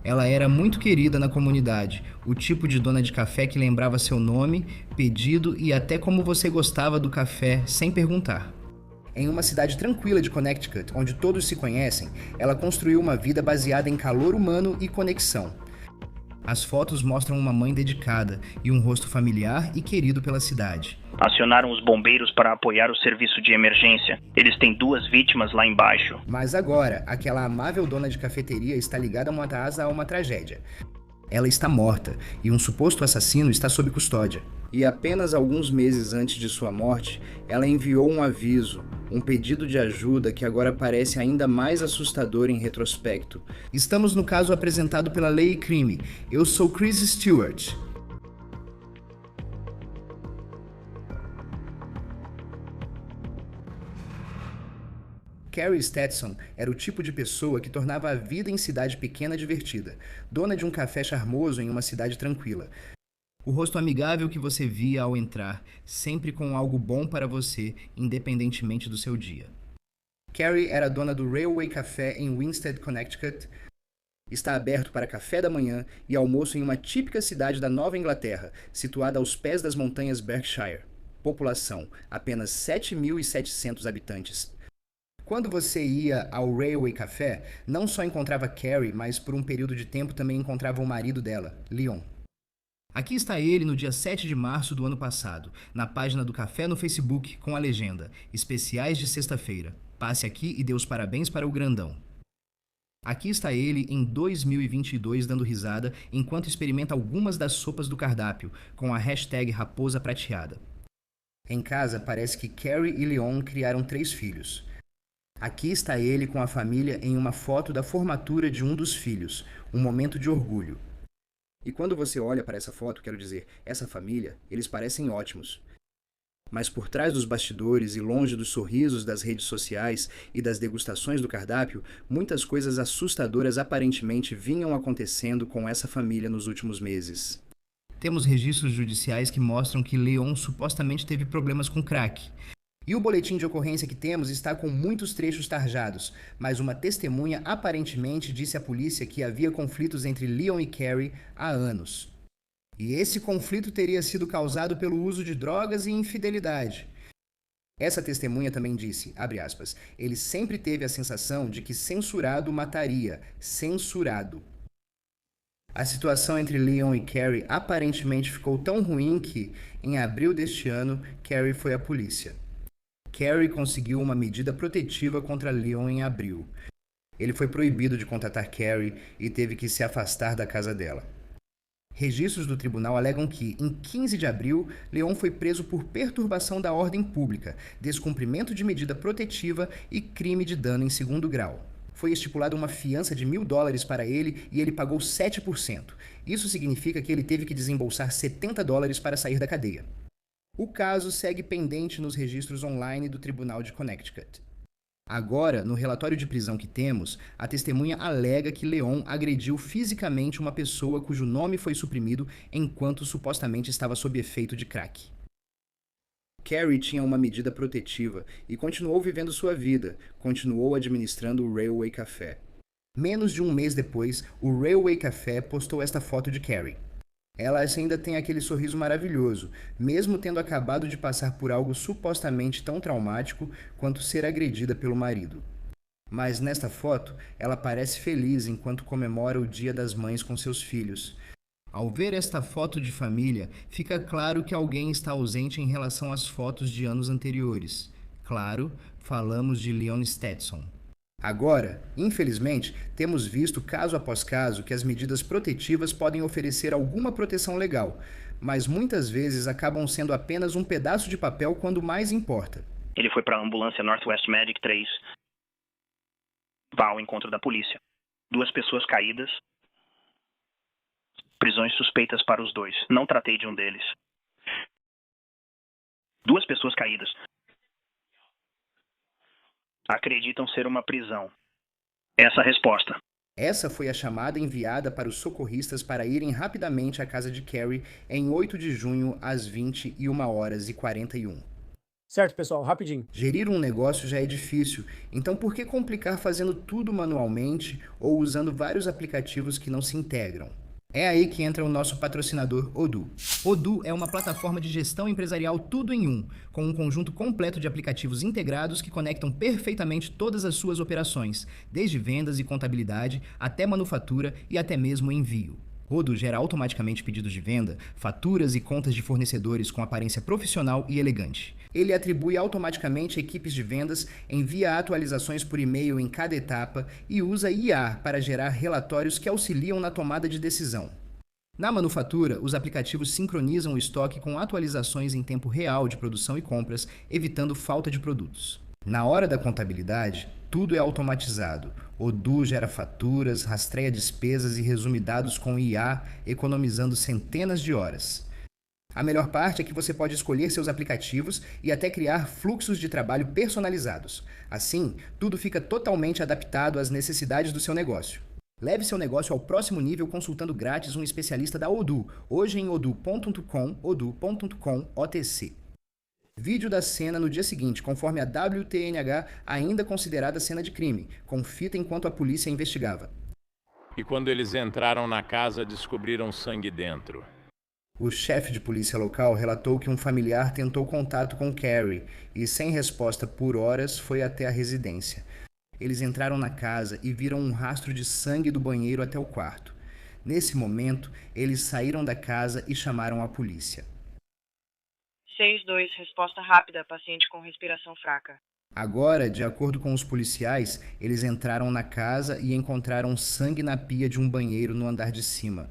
Ela era muito querida na comunidade, o tipo de dona de café que lembrava seu nome, pedido e até como você gostava do café sem perguntar. Em uma cidade tranquila de Connecticut, onde todos se conhecem, ela construiu uma vida baseada em calor humano e conexão. As fotos mostram uma mãe dedicada e um rosto familiar e querido pela cidade. Acionaram os bombeiros para apoiar o serviço de emergência. Eles têm 2 vítimas lá embaixo. Mas agora, aquela amável dona de cafeteria está ligada a uma tragédia. Ela está morta e um suposto assassino está sob custódia. E apenas alguns meses antes de sua morte, ela enviou um aviso, um pedido de ajuda que agora parece ainda mais assustador em retrospecto. Estamos no caso apresentado pela Lei e Crime. Eu sou Chris Stewart. Carrie Stetson era o tipo de pessoa que tornava a vida em cidade pequena divertida, dona de um café charmoso em uma cidade tranquila. O rosto amigável que você via ao entrar, sempre com algo bom para você, independentemente do seu dia. Carrie era dona do Railway Café em Winsted, Connecticut. Está aberto para café da manhã e almoço em uma típica cidade da Nova Inglaterra, situada aos pés das montanhas Berkshire. População: apenas 7.700 habitantes. Quando você ia ao Railway Café, não só encontrava Carrie, mas por um período de tempo também encontrava o marido dela, Leon. Aqui está ele no dia 7 de março do ano passado, na página do Café no Facebook, com a legenda Especiais de Sexta-feira. Passe aqui e dê os parabéns para o grandão. Aqui está ele em 2022 dando risada enquanto experimenta algumas das sopas do cardápio, com a hashtag Raposa Prateada. Em casa, parece que Carrie e Leon criaram 3 filhos. Aqui está ele com a família em uma foto da formatura de um dos filhos, um momento de orgulho. E quando você olha para essa foto, quero dizer, essa família, eles parecem ótimos. Mas por trás dos bastidores e longe dos sorrisos das redes sociais e das degustações do cardápio, muitas coisas assustadoras aparentemente vinham acontecendo com essa família nos últimos meses. Temos registros judiciais que mostram que Leon supostamente teve problemas com crack. E o boletim de ocorrência que temos está com muitos trechos tarjados, mas uma testemunha aparentemente disse à polícia que havia conflitos entre Leon e Carrie há anos. E esse conflito teria sido causado pelo uso de drogas e infidelidade. Essa testemunha também disse, abre aspas, ele sempre teve a sensação de que censurado mataria, censurado. A situação entre Leon e Carrie aparentemente ficou tão ruim que, em abril deste ano, Carrie foi à polícia. Carrie conseguiu uma medida protetiva contra Leon em abril. Ele foi proibido de contatar Carrie e teve que se afastar da casa dela. Registros do tribunal alegam que, em 15 de abril, Leon foi preso por perturbação da ordem pública, descumprimento de medida protetiva e crime de dano em segundo grau. Foi estipulada uma fiança de $1.000 para ele e ele pagou 7%. Isso significa que ele teve que desembolsar $70 para sair da cadeia. O caso segue pendente nos registros online do Tribunal de Connecticut. Agora, no relatório de prisão que temos, a testemunha alega que Leon agrediu fisicamente uma pessoa cujo nome foi suprimido enquanto supostamente estava sob efeito de crack. Carrie tinha uma medida protetiva e continuou vivendo sua vida, continuou administrando o Railway Café. Menos de um mês depois, o Railway Café postou esta foto de Carrie. Ela ainda tem aquele sorriso maravilhoso, mesmo tendo acabado de passar por algo supostamente tão traumático quanto ser agredida pelo marido. Mas nesta foto, ela parece feliz enquanto comemora o Dia das Mães com seus filhos. Ao ver esta foto de família, fica claro que alguém está ausente em relação às fotos de anos anteriores. Claro, falamos de Leon Stetson. Agora, infelizmente, temos visto caso após caso que as medidas protetivas podem oferecer alguma proteção legal, mas muitas vezes acabam sendo apenas um pedaço de papel quando mais importa. Ele foi para a ambulância Northwest Medic 3. Vá ao encontro da polícia. 2 pessoas caídas. Prisões suspeitas para os 2. Não tratei de um deles. 2 pessoas caídas. Acreditam ser uma prisão. Essa a resposta. Essa foi a chamada enviada para os socorristas para irem rapidamente à casa de Carrie em 8 de junho às 21h41. Certo, pessoal, rapidinho. Gerir um negócio já é difícil, então por que complicar fazendo tudo manualmente ou usando vários aplicativos que não se integram? É aí que entra o nosso patrocinador Odoo. Odoo é uma plataforma de gestão empresarial tudo em um, com um conjunto completo de aplicativos integrados que conectam perfeitamente todas as suas operações, desde vendas e contabilidade até manufatura e até mesmo envio. Odoo gera automaticamente pedidos de venda, faturas e contas de fornecedores com aparência profissional e elegante. Ele atribui automaticamente equipes de vendas, envia atualizações por e-mail em cada etapa e usa IA para gerar relatórios que auxiliam na tomada de decisão. Na manufatura, os aplicativos sincronizam o estoque com atualizações em tempo real de produção e compras, evitando falta de produtos. Na hora da contabilidade, tudo é automatizado. Odoo gera faturas, rastreia despesas e resume dados com IA, economizando centenas de horas. A melhor parte é que você pode escolher seus aplicativos e até criar fluxos de trabalho personalizados. Assim, tudo fica totalmente adaptado às necessidades do seu negócio. Leve seu negócio ao próximo nível consultando grátis um especialista da Odoo, hoje em odoo.com, odoo.com, OTC. Vídeo da cena no dia seguinte, conforme a WTNH, ainda considerada cena de crime, com fita enquanto a polícia investigava. E quando eles entraram na casa, descobriram sangue dentro. O chefe de polícia local relatou que um familiar tentou contato com Carrie e, sem resposta por horas, foi até a residência. Eles entraram na casa e viram um rastro de sangue do banheiro até o quarto. Nesse momento, eles saíram da casa e chamaram a polícia. 6-2, resposta rápida, paciente com respiração fraca. Agora, de acordo com os policiais, eles entraram na casa e encontraram sangue na pia de um banheiro no andar de cima.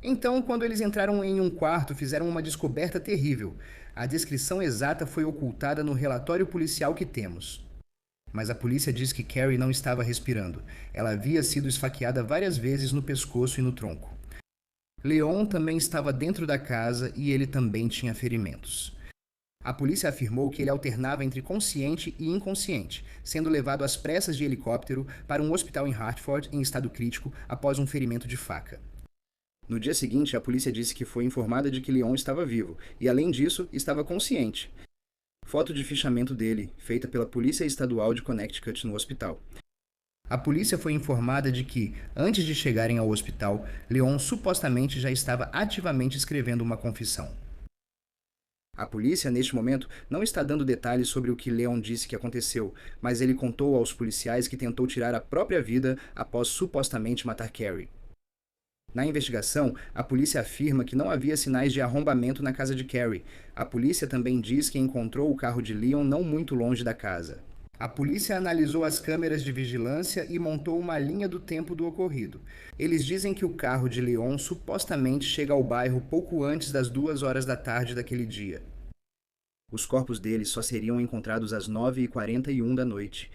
Então, quando eles entraram em um quarto, fizeram uma descoberta terrível. A descrição exata foi ocultada no relatório policial que temos. Mas a polícia diz que Carrie não estava respirando. Ela havia sido esfaqueada várias vezes no pescoço e no tronco. Leon também estava dentro da casa e ele também tinha ferimentos. A polícia afirmou que ele alternava entre consciente e inconsciente, sendo levado às pressas de helicóptero para um hospital em Hartford em estado crítico após um ferimento de faca. No dia seguinte, a polícia disse que foi informada de que Leon estava vivo e, além disso, estava consciente. Foto de fichamento dele, feita pela Polícia Estadual de Connecticut no hospital. A polícia foi informada de que, antes de chegarem ao hospital, Leon supostamente já estava ativamente escrevendo uma confissão. A polícia, neste momento, não está dando detalhes sobre o que Leon disse que aconteceu, mas ele contou aos policiais que tentou tirar a própria vida após supostamente matar Carrie. Na investigação, a polícia afirma que não havia sinais de arrombamento na casa de Carrie. A polícia também diz que encontrou o carro de Leon não muito longe da casa. A polícia analisou as câmeras de vigilância e montou uma linha do tempo do ocorrido. Eles dizem que o carro de Leon supostamente chega ao bairro pouco antes das 2 horas da tarde daquele dia. Os corpos deles só seriam encontrados às 9h41 da noite.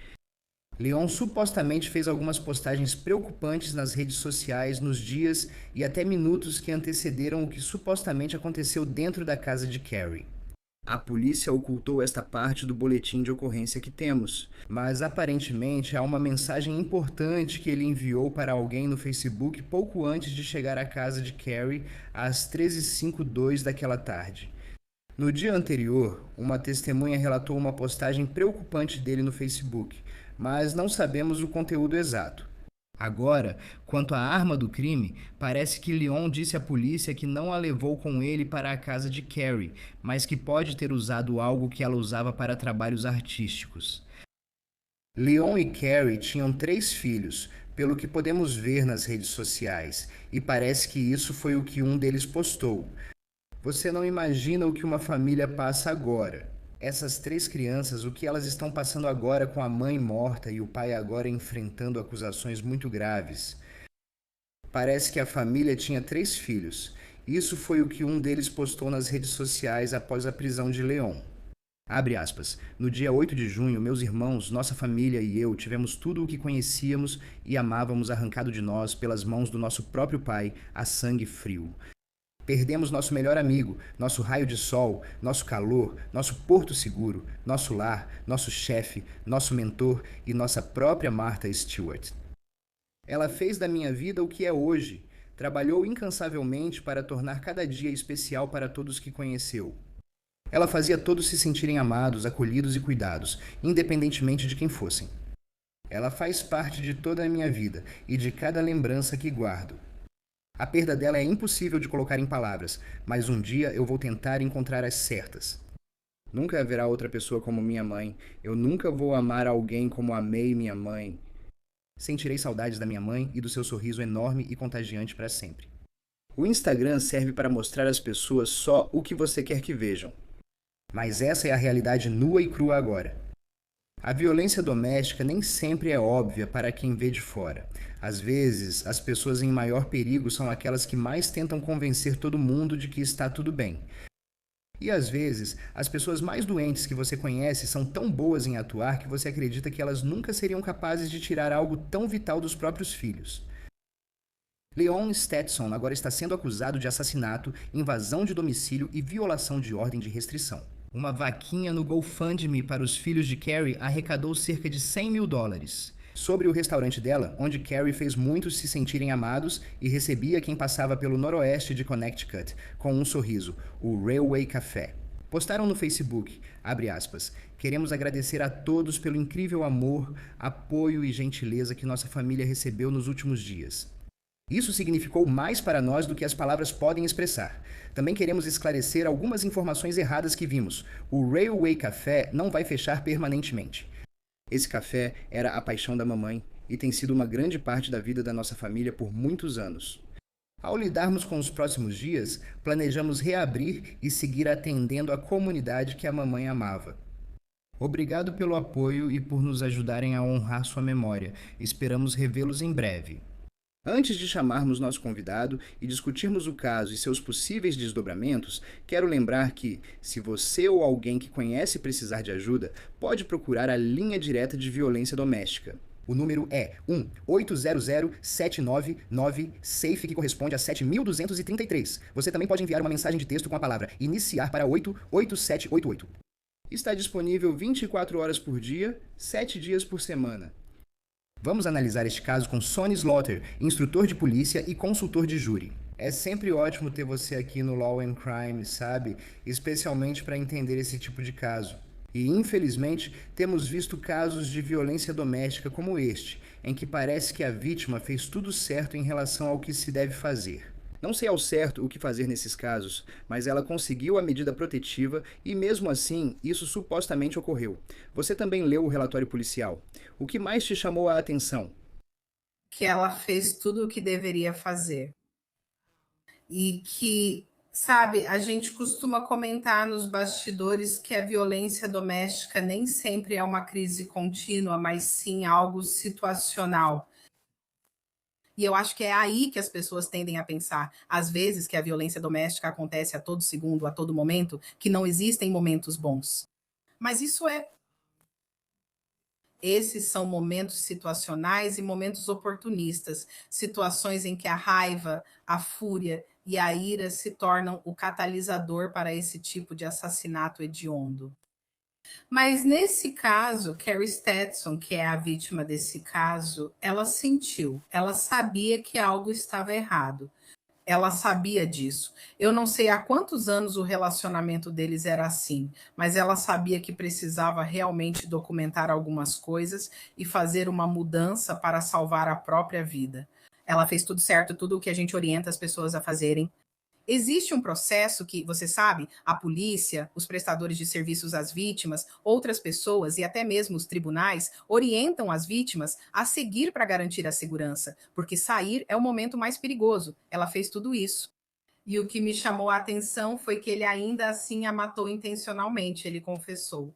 Leon supostamente fez algumas postagens preocupantes nas redes sociais nos dias e até minutos que antecederam o que supostamente aconteceu dentro da casa de Carrie. A polícia ocultou esta parte do boletim de ocorrência que temos, mas aparentemente há uma mensagem importante que ele enviou para alguém no Facebook pouco antes de chegar à casa de Carrie às 13h52 daquela tarde. No dia anterior, uma testemunha relatou uma postagem preocupante dele no Facebook, mas não sabemos o conteúdo exato. Agora, quanto à arma do crime, parece que Leon disse à polícia que não a levou com ele para a casa de Carrie, mas que pode ter usado algo que ela usava para trabalhos artísticos. Leon e Carrie tinham 3 filhos, pelo que podemos ver nas redes sociais, e parece que isso foi o que um deles postou. Você não imagina o que uma família passa agora. Essas 3 crianças, o que elas estão passando agora com a mãe morta e o pai agora enfrentando acusações muito graves. Parece que a família tinha 3 filhos. Isso foi o que um deles postou nas redes sociais após a prisão de Leon. Abre aspas. No dia 8 de junho, meus irmãos, nossa família e eu tivemos tudo o que conhecíamos e amávamos arrancado de nós pelas mãos do nosso próprio pai, a sangue frio. Perdemos nosso melhor amigo, nosso raio de sol, nosso calor, nosso porto seguro, nosso lar, nosso chefe, nosso mentor e nossa própria Martha Stewart. Ela fez da minha vida o que é hoje. Trabalhou incansavelmente para tornar cada dia especial para todos que conheceu. Ela fazia todos se sentirem amados, acolhidos e cuidados, independentemente de quem fossem. Ela faz parte de toda a minha vida e de cada lembrança que guardo. A perda dela é impossível de colocar em palavras, mas um dia eu vou tentar encontrar as certas. Nunca haverá outra pessoa como minha mãe. Eu nunca vou amar alguém como amei minha mãe. Sentirei saudades da minha mãe e do seu sorriso enorme e contagiante para sempre. O Instagram serve para mostrar às pessoas só o que você quer que vejam. Mas essa é a realidade nua e crua agora. A violência doméstica nem sempre é óbvia para quem vê de fora. Às vezes, as pessoas em maior perigo são aquelas que mais tentam convencer todo mundo de que está tudo bem. E às vezes, as pessoas mais doentes que você conhece são tão boas em atuar que você acredita que elas nunca seriam capazes de tirar algo tão vital dos próprios filhos. Leon Stetson agora está sendo acusado de assassinato, invasão de domicílio e violação de ordem de restrição. Uma vaquinha no GoFundMe para os filhos de Carrie arrecadou cerca de $100 mil. Sobre o restaurante dela, onde Carrie fez muitos se sentirem amados e recebia quem passava pelo noroeste de Connecticut com um sorriso, o Railway Café. Postaram no Facebook, queremos agradecer a todos pelo incrível amor, apoio e gentileza que nossa família recebeu nos últimos dias. Isso significou mais para nós do que as palavras podem expressar. Também queremos esclarecer algumas informações erradas que vimos. O Railway Café não vai fechar permanentemente. Esse café era a paixão da mamãe e tem sido uma grande parte da vida da nossa família por muitos anos. Ao lidarmos com os próximos dias, planejamos reabrir e seguir atendendo a comunidade que a mamãe amava. Obrigado pelo apoio e por nos ajudarem a honrar sua memória. Esperamos revê-los em breve. Antes de chamarmos nosso convidado e discutirmos o caso e seus possíveis desdobramentos, quero lembrar que, se você ou alguém que conhece precisar de ajuda, pode procurar a linha direta de violência doméstica. O número é 1-800-799-SAFE, que corresponde a 7.233. Você também pode enviar uma mensagem de texto com a palavra iniciar para 88788. Está disponível 24 horas por dia, 7 dias por semana. Vamos analisar este caso com Sonny Slaughter, instrutor de polícia e consultor de júri. É sempre ótimo ter você aqui no Law and Crime, sabe? Especialmente para entender esse tipo de caso. E, infelizmente, temos visto casos de violência doméstica como este, em que parece que a vítima fez tudo certo em relação ao que se deve fazer. Não sei ao certo o que fazer nesses casos, mas ela conseguiu a medida protetiva e, mesmo assim, isso supostamente ocorreu. Você também leu o relatório policial. O que mais te chamou a atenção? Que ela fez tudo o que deveria fazer. E que, sabe, a gente costuma comentar nos bastidores que a violência doméstica nem sempre é uma crise contínua, mas sim algo situacional. E eu acho que é aí que as pessoas tendem a pensar, às vezes, que a violência doméstica acontece a todo segundo, a todo momento, que não existem momentos bons. Mas esses são momentos situacionais e momentos oportunistas, situações em que a raiva, a fúria e a ira se tornam o catalisador para esse tipo de assassinato hediondo. Mas nesse caso, Carrie Stetson, que é a vítima desse caso, ela sentiu, ela sabia que algo estava errado. Ela sabia disso. Eu não sei há quantos anos o relacionamento deles era assim, mas ela sabia que precisava realmente documentar algumas coisas e fazer uma mudança para salvar a própria vida. Ela fez tudo certo, tudo o que a gente orienta as pessoas a fazerem. Existe um processo que, você sabe, a polícia, os prestadores de serviços às vítimas, outras pessoas e até mesmo os tribunais orientam as vítimas a seguir para garantir a segurança, porque sair é o momento mais perigoso. Ela fez tudo isso. E o que me chamou a atenção foi que ele ainda assim a matou intencionalmente, ele confessou.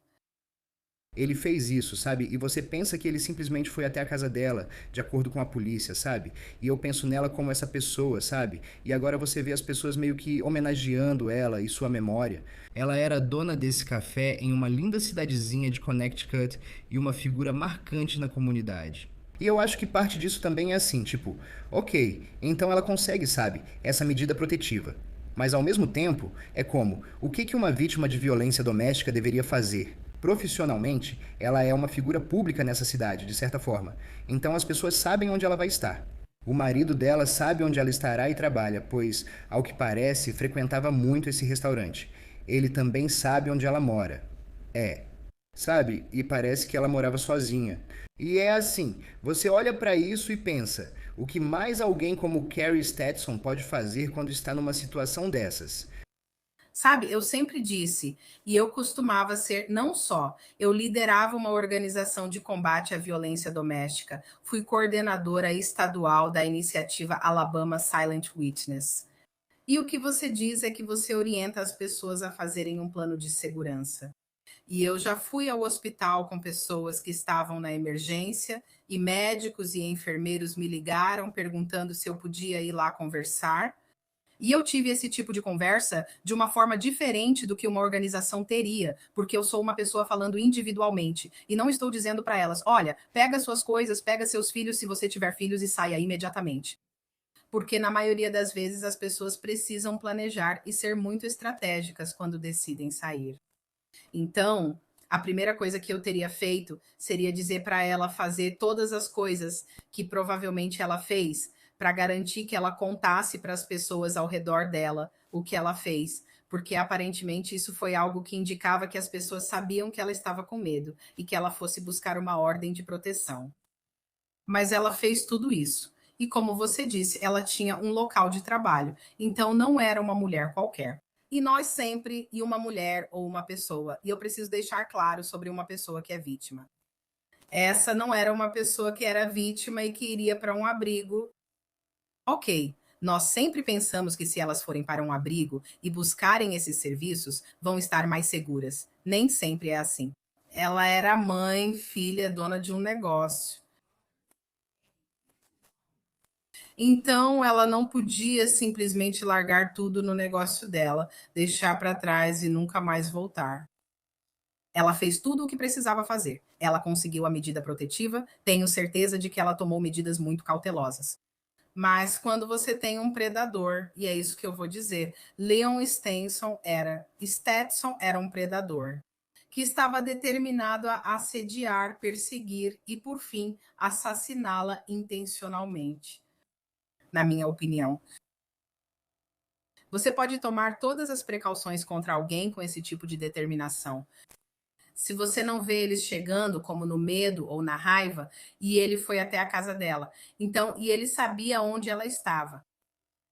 Ele fez isso, sabe? E você pensa que ele simplesmente foi até a casa dela, de acordo com a polícia, sabe? E eu penso nela como essa pessoa, sabe? E agora você vê as pessoas meio que homenageando ela e sua memória. Ela era dona desse café em uma linda cidadezinha de Connecticut e uma figura marcante na comunidade. E eu acho que parte disso também é assim, tipo, ok, então ela consegue, sabe, essa medida protetiva. Mas ao mesmo tempo, é como, o que uma vítima de violência doméstica deveria fazer? Profissionalmente, ela é uma figura pública nessa cidade, de certa forma. Então as pessoas sabem onde ela vai estar. O marido dela sabe onde ela estará e trabalha, pois, ao que parece, frequentava muito esse restaurante. Ele também sabe onde ela mora. É, sabe? E parece que ela morava sozinha. E é assim, você olha para isso e pensa, o que mais alguém como Carrie Stetson pode fazer quando está numa situação dessas? Sabe, eu sempre disse, e eu costumava ser, não só, eu liderava uma organização de combate à violência doméstica, fui coordenadora estadual da iniciativa Alabama Silent Witness. E o que você diz é que você orienta as pessoas a fazerem um plano de segurança. E eu já fui ao hospital com pessoas que estavam na emergência e médicos e enfermeiros me ligaram perguntando se eu podia ir lá conversar. E eu tive esse tipo de conversa de uma forma diferente do que uma organização teria, porque eu sou uma pessoa falando individualmente e não estou dizendo para elas: olha, pega suas coisas, pega seus filhos se você tiver filhos e saia imediatamente. Porque na maioria das vezes as pessoas precisam planejar e ser muito estratégicas quando decidem sair. Então, a primeira coisa que eu teria feito seria dizer para ela fazer todas as coisas que provavelmente ela fez, para garantir que ela contasse para as pessoas ao redor dela o que ela fez, porque aparentemente isso foi algo que indicava que as pessoas sabiam que ela estava com medo e que ela fosse buscar uma ordem de proteção. Mas ela fez tudo isso. E como você disse, ela tinha um local de trabalho, então não era uma mulher qualquer. E nós sempre, e uma mulher ou uma pessoa, e eu preciso deixar claro sobre uma pessoa que é vítima. Essa não era uma pessoa que era vítima e que iria para um abrigo. Ok, nós sempre pensamos que se elas forem para um abrigo e buscarem esses serviços, vão estar mais seguras. Nem sempre é assim. Ela era mãe, filha, dona de um negócio. Então, ela não podia simplesmente largar tudo no negócio dela, deixar para trás e nunca mais voltar. Ela fez tudo o que precisava fazer. Ela conseguiu a medida protetiva, tenho certeza de que ela tomou medidas muito cautelosas. Mas quando você tem um predador, e é isso que eu vou dizer, Stetson era um predador que estava determinado a assediar, perseguir e, por fim, assassiná-la intencionalmente, na minha opinião. Você pode tomar todas as precauções contra alguém com esse tipo de determinação. Se você não vê eles chegando, como no medo ou na raiva, e ele foi até a casa dela. Então, e ele sabia onde ela estava.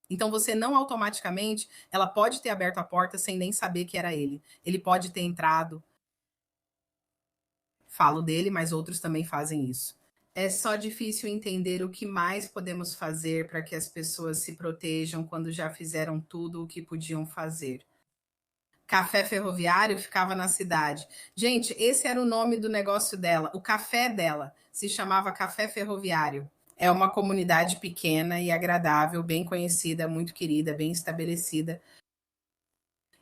Então, você não automaticamente, ela pode ter aberto a porta sem nem saber que era ele. Ele pode ter entrado. Falo dele, mas outros também fazem isso. É só difícil entender o que mais podemos fazer para que as pessoas se protejam quando já fizeram tudo o que podiam fazer. Café Ferroviário ficava na cidade. Gente, esse era o nome do negócio dela. O café dela se chamava Café Ferroviário. É uma comunidade pequena e agradável, bem conhecida, muito querida, bem estabelecida.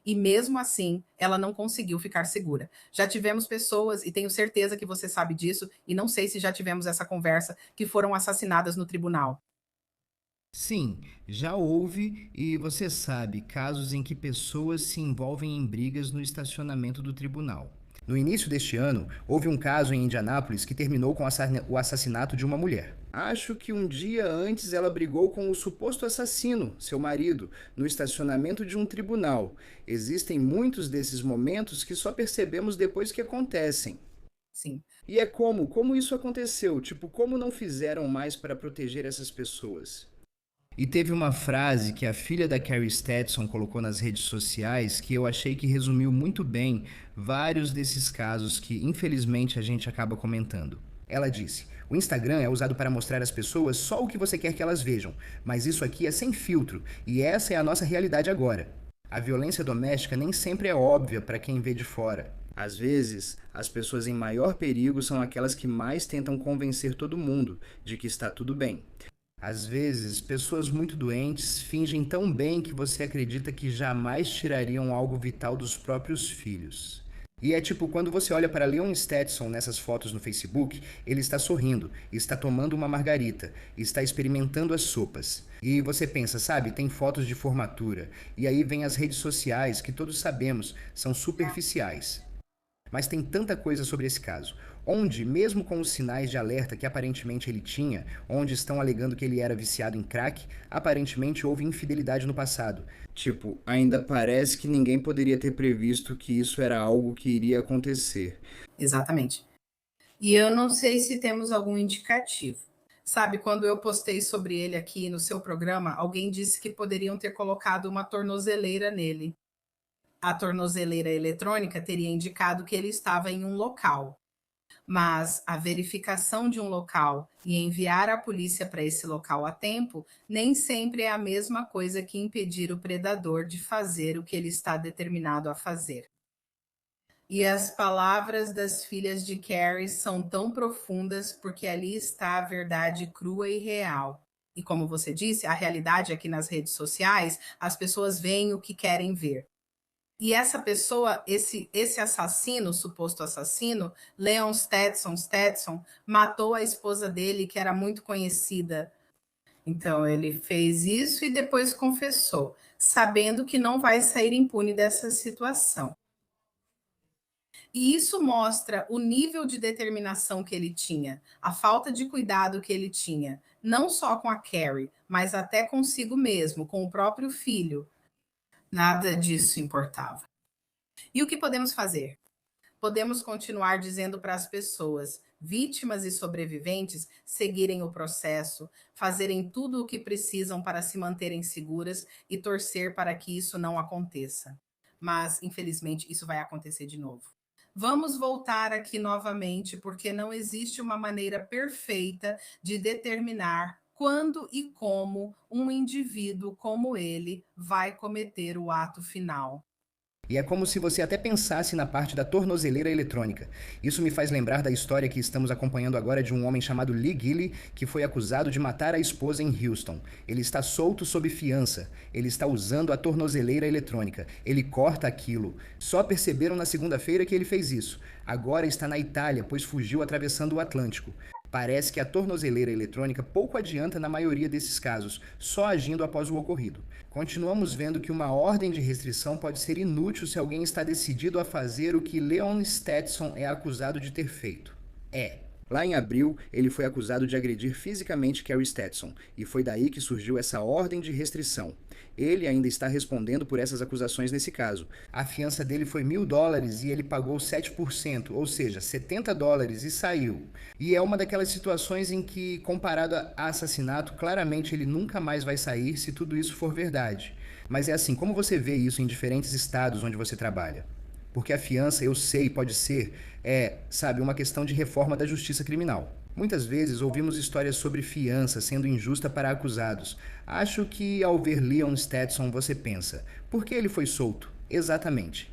E mesmo assim, ela não conseguiu ficar segura. Já tivemos pessoas, e tenho certeza que você sabe disso, e não sei se já tivemos essa conversa, que foram assassinadas no tribunal. Sim, já houve e você sabe casos em que pessoas se envolvem em brigas no estacionamento do tribunal. No início deste ano, houve um caso em Indianápolis que terminou com o assassinato de uma mulher. Acho que um dia antes ela brigou com o suposto assassino, seu marido, no estacionamento de um tribunal. Existem muitos desses momentos que só percebemos depois que acontecem. Sim. E é como isso aconteceu? Tipo, como não fizeram mais para proteger essas pessoas? E teve uma frase que a filha da Carrie Stetson colocou nas redes sociais que eu achei que resumiu muito bem vários desses casos que, infelizmente, a gente acaba comentando. Ela disse: o Instagram é usado para mostrar às pessoas só o que você quer que elas vejam, mas isso aqui é sem filtro, e essa é a nossa realidade agora. A violência doméstica nem sempre é óbvia para quem vê de fora. Às vezes, as pessoas em maior perigo são aquelas que mais tentam convencer todo mundo de que está tudo bem. Às vezes, pessoas muito doentes fingem tão bem que você acredita que jamais tirariam algo vital dos próprios filhos. E é tipo quando você olha para Leon Stetson nessas fotos no Facebook, ele está sorrindo, está tomando uma margarita, está experimentando as sopas. E você pensa, sabe, tem fotos de formatura. E aí vem as redes sociais, que todos sabemos, são superficiais. Mas tem tanta coisa sobre esse caso. onde, mesmo com os sinais de alerta que aparentemente ele tinha, onde estão alegando que ele era viciado em crack, aparentemente houve infidelidade no passado. Tipo, ainda parece que ninguém poderia ter previsto que isso era algo que iria acontecer. Exatamente. E eu não sei se temos algum indicativo. Sabe, quando eu postei sobre ele aqui no seu programa, alguém disse que poderiam ter colocado uma tornozeleira nele. A tornozeleira eletrônica teria indicado que ele estava em um local. Mas a verificação de um local e enviar a polícia para esse local a tempo nem sempre é a mesma coisa que impedir o predador de fazer o que ele está determinado a fazer. E as palavras das filhas de Carrie são tão profundas porque ali está a verdade crua e real. E como você disse, a realidade aqui nas redes sociais, as pessoas veem o que querem ver. E essa pessoa, esse assassino, suposto assassino, Leon Stetson, matou a esposa dele, que era muito conhecida. Então, ele fez isso e depois confessou, sabendo que não vai sair impune dessa situação. E isso mostra o nível de determinação que ele tinha, a falta de cuidado que ele tinha, não só com a Carrie, mas até consigo mesmo, com o próprio filho. Nada disso importava. E o que podemos fazer? Podemos continuar dizendo para as pessoas, vítimas e sobreviventes, seguirem o processo, fazerem tudo o que precisam para se manterem seguras e torcer para que isso não aconteça. Mas, infelizmente, isso vai acontecer de novo. Vamos voltar aqui novamente, porque não existe uma maneira perfeita de determinar quando e como um indivíduo como ele vai cometer o ato final. E é como se você até pensasse na parte da tornozeleira eletrônica. Isso me faz lembrar da história que estamos acompanhando agora de um homem chamado Lee Gilly, que foi acusado de matar a esposa em Houston. Ele está solto sob fiança. Ele está usando a tornozeleira eletrônica. Ele corta aquilo. Só perceberam na segunda-feira que ele fez isso. Agora está na Itália, pois fugiu atravessando o Atlântico. Parece que a tornozeleira eletrônica pouco adianta na maioria desses casos, só agindo após o ocorrido. Continuamos vendo que uma ordem de restrição pode ser inútil se alguém está decidido a fazer o que Leon Stetson é acusado de ter feito. Lá em abril, ele foi acusado de agredir fisicamente Carrie Stetson, e foi daí que surgiu essa ordem de restrição. Ele ainda está respondendo por essas acusações nesse caso. A fiança dele foi $1.000 e ele pagou 7%, ou seja, $70 e saiu. E é uma daquelas situações em que, comparado a assassinato, claramente ele nunca mais vai sair se tudo isso for verdade. Mas é assim, como você vê isso em diferentes estados onde você trabalha? Porque a fiança, eu sei, pode ser, uma questão de reforma da justiça criminal. Muitas vezes ouvimos histórias sobre fiança sendo injusta para acusados. Acho que ao ver Leon Stetson você pensa, por que ele foi solto? Exatamente.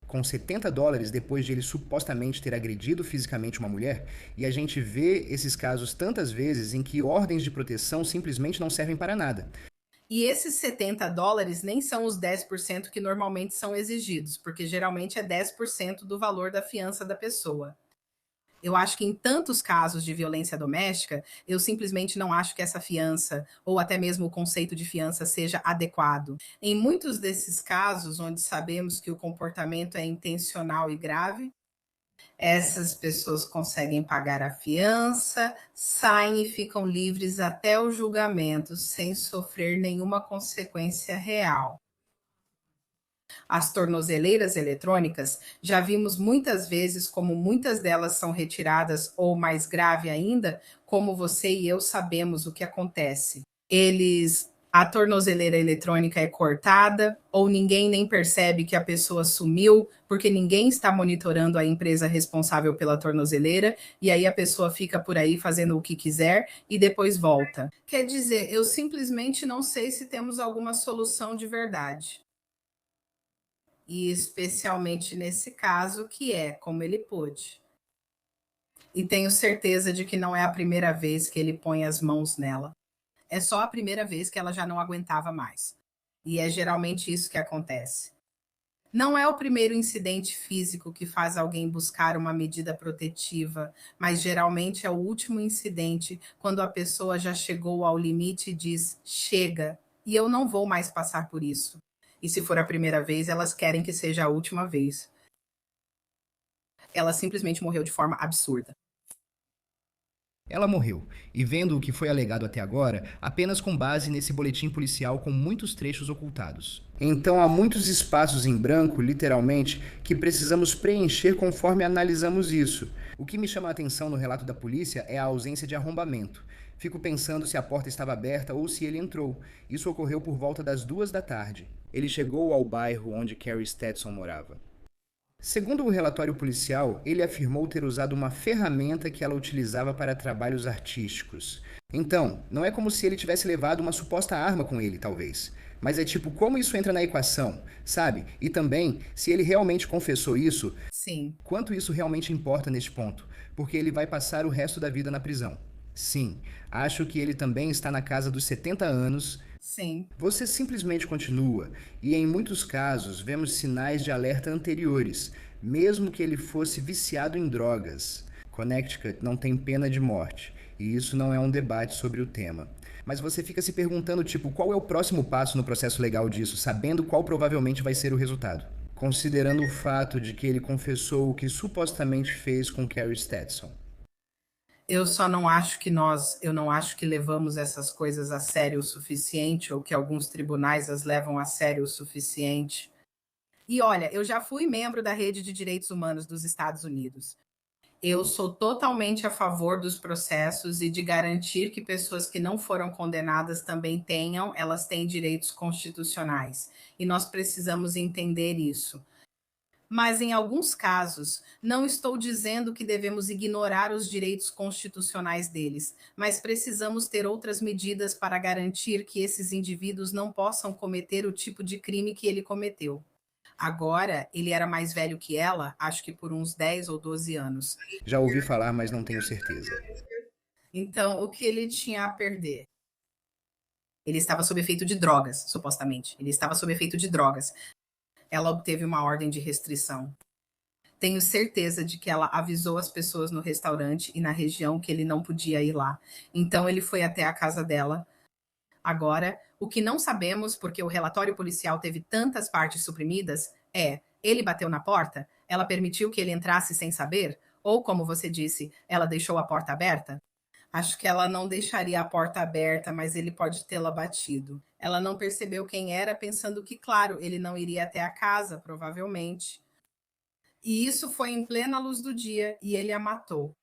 Com $70 depois de ele supostamente ter agredido fisicamente uma mulher, e a gente vê esses casos tantas vezes em que ordens de proteção simplesmente não servem para nada. E esses $70 nem são os 10% que normalmente são exigidos, porque geralmente é 10% do valor da fiança da pessoa. Eu acho que em tantos casos de violência doméstica, eu simplesmente não acho que essa fiança, ou até mesmo o conceito de fiança, seja adequado. Em muitos desses casos, onde sabemos que o comportamento é intencional e grave, essas pessoas conseguem pagar a fiança, saem e ficam livres até o julgamento, sem sofrer nenhuma consequência real. As tornozeleiras eletrônicas, já vimos muitas vezes como muitas delas são retiradas, ou mais grave ainda, como você e eu sabemos o que acontece. A tornozeleira eletrônica é cortada, ou ninguém nem percebe que a pessoa sumiu, porque ninguém está monitorando a empresa responsável pela tornozeleira, e aí a pessoa fica por aí fazendo o que quiser e depois volta. Quer dizer, eu simplesmente não sei se temos alguma solução de verdade. E especialmente nesse caso, que é como ele pôde. E tenho certeza de que não é a primeira vez que ele põe as mãos nela. É só a primeira vez que ela já não aguentava mais. E é geralmente isso que acontece. Não é o primeiro incidente físico que faz alguém buscar uma medida protetiva, mas geralmente é o último incidente, quando a pessoa já chegou ao limite e diz: chega, e eu não vou mais passar por isso. E se for a primeira vez, elas querem que seja a última vez. Ela simplesmente morreu de forma absurda. Ela morreu, e vendo o que foi alegado até agora, apenas com base nesse boletim policial com muitos trechos ocultados. Então há muitos espaços em branco, literalmente, que precisamos preencher conforme analisamos isso. O que me chama a atenção no relato da polícia é a ausência de arrombamento. Fico pensando se a porta estava aberta ou se ele entrou. Isso ocorreu por volta das 2 da tarde. Ele chegou ao bairro onde Carrie Stetson morava. Segundo o relatório policial, ele afirmou ter usado uma ferramenta que ela utilizava para trabalhos artísticos. Então, não é como se ele tivesse levado uma suposta arma com ele, talvez. Mas é tipo, como isso entra na equação, sabe? E também, se ele realmente confessou isso, Sim. quanto isso realmente importa neste ponto? Porque ele vai passar o resto da vida na prisão. Sim, acho que ele também está na casa dos 70 anos. Sim. Você simplesmente continua, e em muitos casos vemos sinais de alerta anteriores, mesmo que ele fosse viciado em drogas. Connecticut não tem pena de morte, e isso não é um debate sobre o tema. Mas você fica se perguntando, tipo, qual é o próximo passo no processo legal disso, sabendo qual provavelmente vai ser o resultado. Considerando o fato de que ele confessou o que supostamente fez com Carrie Stetson. Eu não acho que levamos essas coisas a sério o suficiente, ou que alguns tribunais as levam a sério o suficiente. E olha, eu já fui membro da Rede de Direitos Humanos dos Estados Unidos. Eu sou totalmente a favor dos processos e de garantir que pessoas que não foram condenadas também elas têm direitos constitucionais. E nós precisamos entender isso. Mas, em alguns casos, não estou dizendo que devemos ignorar os direitos constitucionais deles, mas precisamos ter outras medidas para garantir que esses indivíduos não possam cometer o tipo de crime que ele cometeu. Agora, ele era mais velho que ela, acho que por uns 10 ou 12 anos. Já ouvi falar, mas não tenho certeza. Então, o que ele tinha a perder? Ele estava sob efeito de drogas, supostamente. Ele estava sob efeito de drogas. Ela obteve uma ordem de restrição. Tenho certeza de que ela avisou as pessoas no restaurante e na região que ele não podia ir lá. Então ele foi até a casa dela. Agora, o que não sabemos, porque o relatório policial teve tantas partes suprimidas, ele bateu na porta? Ela permitiu que ele entrasse sem saber? Ou, como você disse, ela deixou a porta aberta? Acho que ela não deixaria a porta aberta, mas ele pode tê-la batido. Ela não percebeu quem era, pensando que, claro, ele não iria até a casa, provavelmente. E isso foi em plena luz do dia, e ele a matou.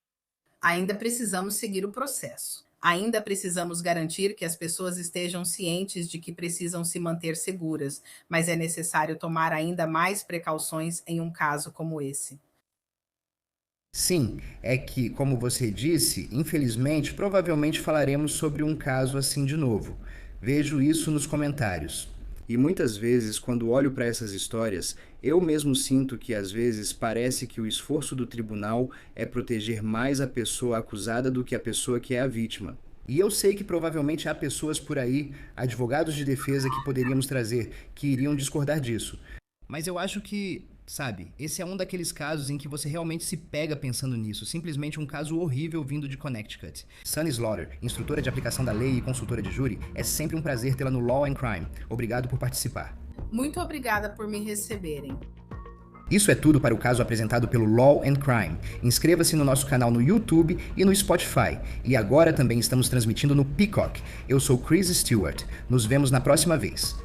Ainda precisamos seguir o processo. Ainda precisamos garantir que as pessoas estejam cientes de que precisam se manter seguras, mas é necessário tomar ainda mais precauções em um caso como esse. Sim, é que, como você disse, infelizmente, provavelmente falaremos sobre um caso assim de novo. Vejo isso nos comentários. E muitas vezes, quando olho para essas histórias, eu mesmo sinto que às vezes parece que o esforço do tribunal é proteger mais a pessoa acusada do que a pessoa que é a vítima. E eu sei que provavelmente há pessoas por aí, advogados de defesa que poderíamos trazer, que iriam discordar disso. Mas eu acho que, sabe, esse é um daqueles casos em que você realmente se pega pensando nisso. Simplesmente um caso horrível vindo de Connecticut. Sunny Slaughter, instrutora de aplicação da lei e consultora de júri, é sempre um prazer tê-la no Law and Crime. Obrigado por participar. Muito obrigada por me receberem. Isso é tudo para o caso apresentado pelo Law and Crime. Inscreva-se no nosso canal no YouTube e no Spotify. E agora também estamos transmitindo no Peacock. Eu sou Chris Stewart. Nos vemos na próxima vez.